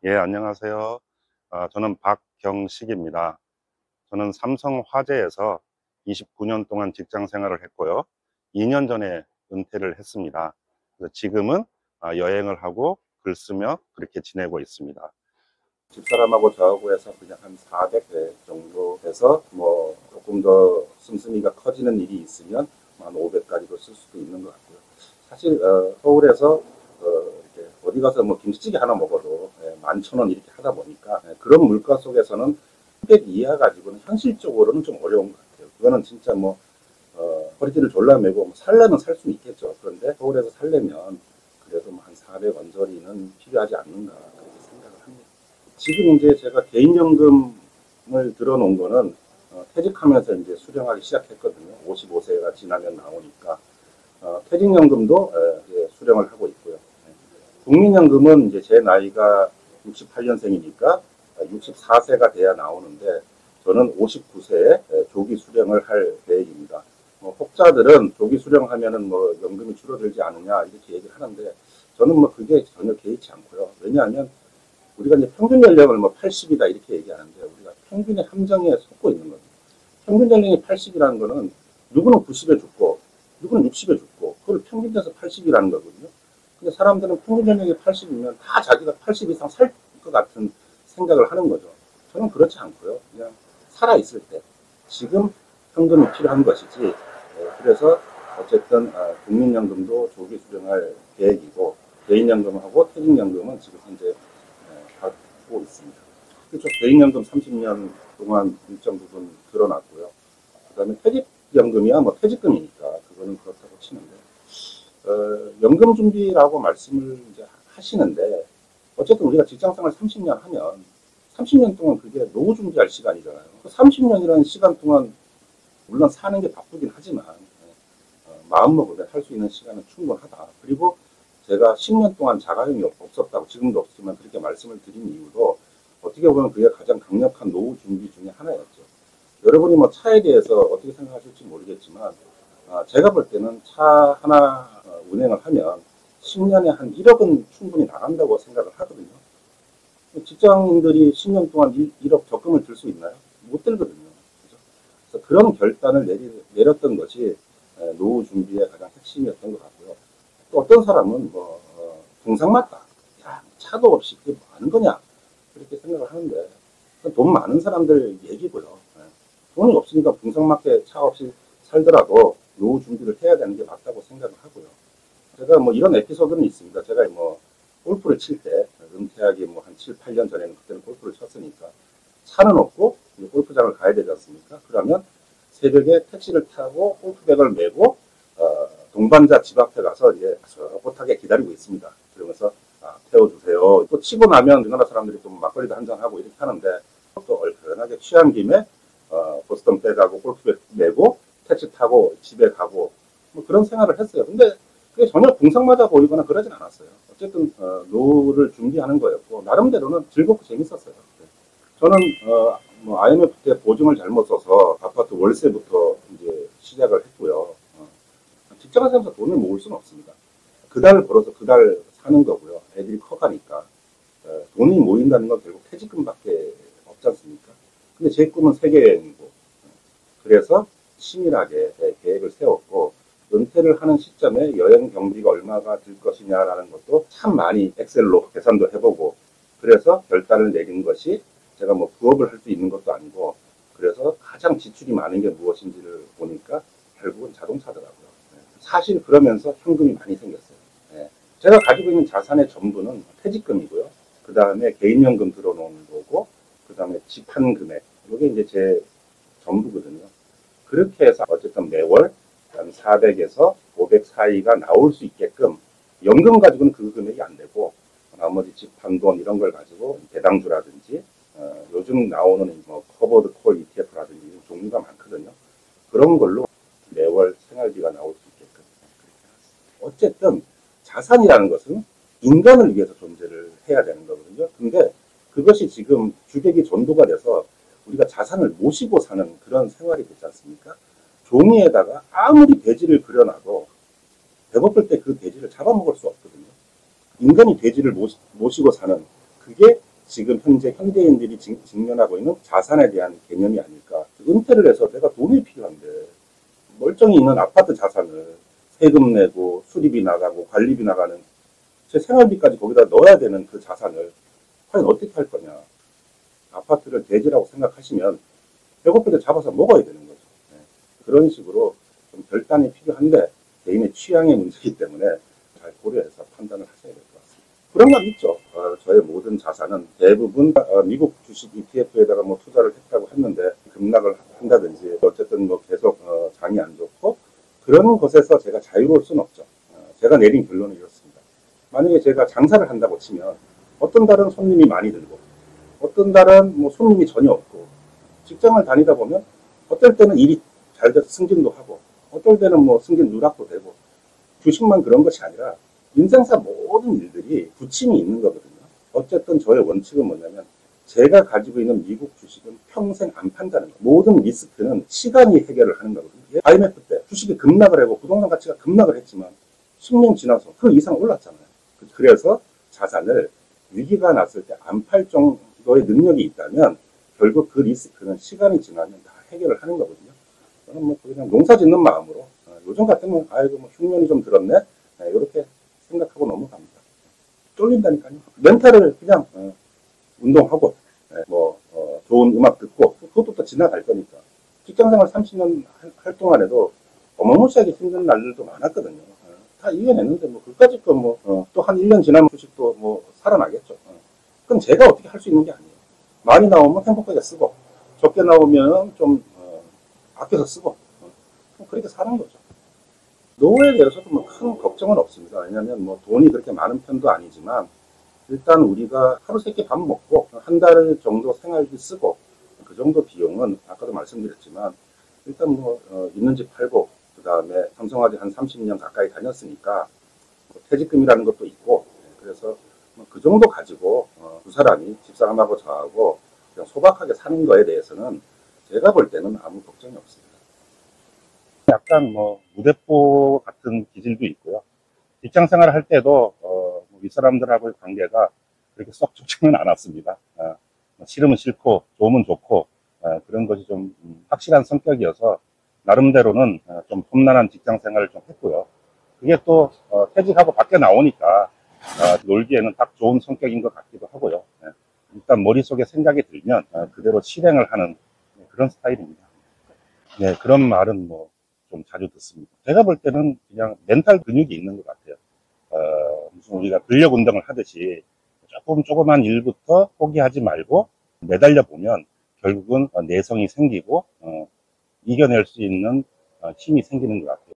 예, 안녕하세요. 저는 박경식입니다. 저는 삼성화재에서 29년 동안 직장 생활을 했고요. 2년 전에 은퇴를 했습니다. 그래서 지금은 여행을 하고 글 쓰며 그렇게 지내고 있습니다. 집사람하고 저하고 해서 그냥 한 400회 정도 해서 뭐 조금 더 씀씀이가 커지는 일이 있으면 한 500까지도 쓸 수도 있는 것 같고요. 사실 서울에서 이렇게 어디 가서 뭐 김치찌개 하나 먹어도 11,000원 이렇게 하다 보니까 그런 물가 속에서는 300 이하 가지고는 현실적으로는 좀 어려운 것 같아요. 그거는 진짜 뭐 허리띠를 졸라매고 뭐 살려면 살 수는 있겠죠. 그런데 서울에서 살려면 그래도 뭐 한 400 언저리는 필요하지 않는가 그렇게 생각을 합니다. 지금 이제 제가 개인연금을 들어놓은 거는 퇴직하면서 이제 수령하기 시작했거든요. 55세가 지나면 나오니까 퇴직연금도 이제 수령을 하고 있고요. 국민연금은 이제 제 나이가 68년생이니까 64세가 돼야 나오는데 저는 59세에 조기 수령을 할 계획입니다. 혹자들은 조기 수령하면은 뭐 연금이 줄어들지 않느냐 이렇게 얘기를 하는데 저는 뭐 그게 전혀 개의치 않고요. 왜냐하면 우리가 이제 평균 연령을 뭐 80이다 이렇게 얘기하는데 우리가 평균의 함정에 속고 있는 거죠. 평균 연령이 80이라는 거는 누구는 90에 죽고 누구는 60에 죽고 그걸 평균해서 80이라는 거거든요. 근데 사람들은 평균 연령이 80이면 다 자기가 80 이상 살 것 같은 생각을 하는 거죠. 저는 그렇지 않고요. 그냥 살아있을 때 지금 현금이 필요한 것이지. 그래서 어쨌든 국민연금도 조기 수령할 계획이고 개인연금하고 퇴직연금은 지금 현재 받고 있습니다. 그렇죠. 개인연금 30년 동안 일정 부분 들어놨고요. 그 다음에 퇴직연금이야 뭐 퇴직금이니까 그거는 그렇다고 치는데 연금 준비라고 말씀을 이제 하시는데 어쨌든 우리가 직장생활 30년 하면 30년 동안 그게 노후 준비할 시간이잖아요. 그 30년이라는 시간 동안 물론 사는 게 바쁘긴 하지만 마음먹으면 할 수 있는 시간은 충분하다. 그리고 제가 10년 동안 자가용이 없었다고 지금도 없지만 그렇게 말씀을 드린 이유도 어떻게 보면 그게 가장 강력한 노후 준비 중에 하나였죠. 여러분이 뭐 차에 대해서 어떻게 생각하실지 모르겠지만 제가 볼 때는 차 하나 운행을 하면 10년에 한 1억은 충분히 나간다고 생각을 하거든요. 직장인들이 10년 동안 1억 적금을 들 수 있나요? 못 들거든요. 그죠? 그래서 그런 결단을 내렸던 것이 노후 준비의 가장 핵심이었던 것 같고요. 또 어떤 사람은 뭐 동상맞다. 야, 차도 없이 그게 뭐 하는 거냐? 그렇게 생각을 하는데 돈 많은 사람들 얘기고요. 돈이 없으니까 동상맞게 차 없이 살더라도 노후 준비를 해야 되는 게 맞다고 생각을 하고요. 제가 뭐 이런 에피소드는 있습니다. 제가 뭐 골프를 칠 때 은퇴하기 뭐 한 7, 8년 전에는 그때는 골프를 쳤으니까 차는 없고 골프장을 가야 되지 않습니까? 그러면 새벽에 택시를 타고 골프백을 메고 동반자 집 앞에 가서 이제 뻣하게 기다리고 있습니다. 그러면서 태워주세요. 또 치고 나면 우리나라 사람들이 또 막걸리도 한잔 하고 이렇게 하는데 또 얼큰하게 취한 김에 보스턴 백하고 골프백 메고 택시 타고 집에 가고 뭐 그런 생활을 했어요. 근데 그게 전혀 궁상맞아 보이거나 그러진 않았어요. 어쨌든 노후를 준비하는 거였고 나름대로는 즐겁고 재밌었어요. 저는 뭐 IMF 때 보증을 잘못 써서 아파트 월세부터 이제 시작을 했고요. 직장을 하면서 돈을 모을 수는 없습니다. 그달 벌어서 그달 사는 거고요. 애들이 커가니까 돈이 모인다는 건 결국 퇴직금밖에 없지 않습니까? 근데 제 꿈은 세계 여행이고 그래서 치밀하게 계획을 세웠고 은퇴를 하는 시점에 여행 경비가 얼마가 들 것이냐라는 것도 참 많이 엑셀로 계산도 해보고 그래서 결단을 내린 것이 제가 뭐 부업을 할 수 있는 것도 아니고 그래서 가장 지출이 많은 게 무엇인지를 보니까 결국은 자동차더라고요. 사실 그러면서 현금이 많이 생겼어요. 제가 가지고 있는 자산의 전부는 퇴직금이고요. 그 다음에 개인연금 들어놓은 거고 그 다음에 집 한 금액 이게 이제 제 전부거든요. 그렇게 해서 어쨌든 매월 한 400에서 500 사이가 나올 수 있게끔 연금 가지고는 그 금액이 안 되고 나머지 집 한 돈 이런 걸 가지고 배당주라든지 요즘 나오는 뭐 커버드 콜 ETF라든지 이런 종류가 많거든요. 그런 걸로 매월 생활비가 나올 수 있게끔 어쨌든 자산이라는 것은 인간을 위해서 존재를 해야 되는 거거든요. 근데 그것이 지금 주객이 전도가 돼서 우리가 자산을 모시고 사는 그런 생활이 되지 않습니까? 종이에다가 아무리 돼지를 그려놔도 배고플 때 그 돼지를 잡아먹을 수 없거든요. 인간이 돼지를 모시고 사는 그게 지금 현재 현대인들이 직면하고 있는 자산에 대한 개념이 아닐까. 은퇴를 해서 내가 돈이 필요한데 멀쩡히 있는 아파트 자산을 세금 내고 수리비 나가고 관리비 나가는 제 생활비까지 거기다 넣어야 되는 그 자산을 과연 어떻게 할 거냐. 아파트를 대지라고 생각하시면 배고플 때 잡아서 먹어야 되는 거죠. 네. 그런 식으로 좀 결단이 필요한데 개인의 취향의 문제이기 때문에 잘 고려해서 판단을 하셔야 될 것 같습니다. 불안감 있죠. 저의 모든 자산은 대부분 미국 주식 ETF에다가 뭐 투자를 했다고 했는데 급락을 한다든지 어쨌든 뭐 계속 장이 안 좋고 그런 것에서 제가 자유로울 수는 없죠. 제가 내린 결론은 이렇습니다. 만약에 제가 장사를 한다고 치면 어떤 달은 손님이 많이 들고 어떤 달은 뭐 손님이 전혀 없고 직장을 다니다 보면 어떨 때는 일이 잘 돼서 승진도 하고 어떨 때는 뭐 승진 누락도 되고 주식만 그런 것이 아니라 인생사 모든 일들이 부침이 있는 거거든요. 어쨌든 저의 원칙은 뭐냐면 제가 가지고 있는 미국 주식은 평생 안 판다는 거. 모든 리스크는 시간이 해결을 하는 거거든요. IMF 때 주식이 급락을 하고 부동산 가치가 급락을 했지만 10년 지나서 그 이상 올랐잖아요. 그래서 자산을 위기가 났을 때 안 팔 정도의 능력이 있다면 결국 그 리스크는 시간이 지나면 다 해결을 하는 거거든요. 저는 뭐 그냥 농사 짓는 마음으로 요즘 같으면 아이고 뭐 흉년이 좀 들었네 이렇게 생각하고 넘어갑니다. 쫄린다니까요. 멘탈을 그냥 운동하고 좋은 음악 듣고 그것도 또 지나갈 거니까. 직장생활 30년 할 동안에도 어마무시하게 힘든 날들도 많았거든요. 다 이겨냈는데 뭐 그까짓 거 뭐 또 한 1년 지나면 주식도 뭐 살아나겠죠. 그건 제가 어떻게 할 수 있는 게 아니에요. 많이 나오면 행복하게 쓰고 적게 나오면 좀 아껴서 쓰고 그렇게 사는 거죠. 노후에 대해서도 뭐 큰 걱정은 없습니다. 왜냐하면 뭐 돈이 그렇게 많은 편도 아니지만 일단 우리가 하루 세끼 밥 먹고 한 달 정도 생활비 쓰고 그 정도 비용은 아까도 말씀드렸지만 일단 뭐 있는 집 팔고 그 다음에 삼성화재 한 30년 가까이 다녔으니까 뭐 퇴직금이라는 것도 있고 그래서 그 정도 가지고 두 사람이 집사람하고 저하고 그냥 소박하게 사는 거에 대해서는 제가 볼 때는 아무 걱정이 없습니다. 약간 뭐 무대뽀 같은 기질도 있고요. 직장 생활을 할 때도 윗사람들하고의 관계가 그렇게 썩 좋지는 않았습니다. 싫으면 싫고 좋으면 좋고 그런 것이 좀 확실한 성격이어서 나름대로는 좀 험난한 직장 생활을 좀 했고요. 그게 또 퇴직하고 밖에 나오니까 놀기에는 딱 좋은 성격인 것 같기도 하고요. 일단 머릿속에 생각이 들면 그대로 실행을 하는 그런 스타일입니다. 네, 그런 말은 뭐 좀 자주 듣습니다. 제가 볼 때는 그냥 멘탈 근육이 있는 것 같아요. 무슨 우리가 근력 운동을 하듯이 조그만 일부터 포기하지 말고 매달려 보면 결국은 내성이 생기고 이겨낼 수 있는 힘이 생기는 것 같아요.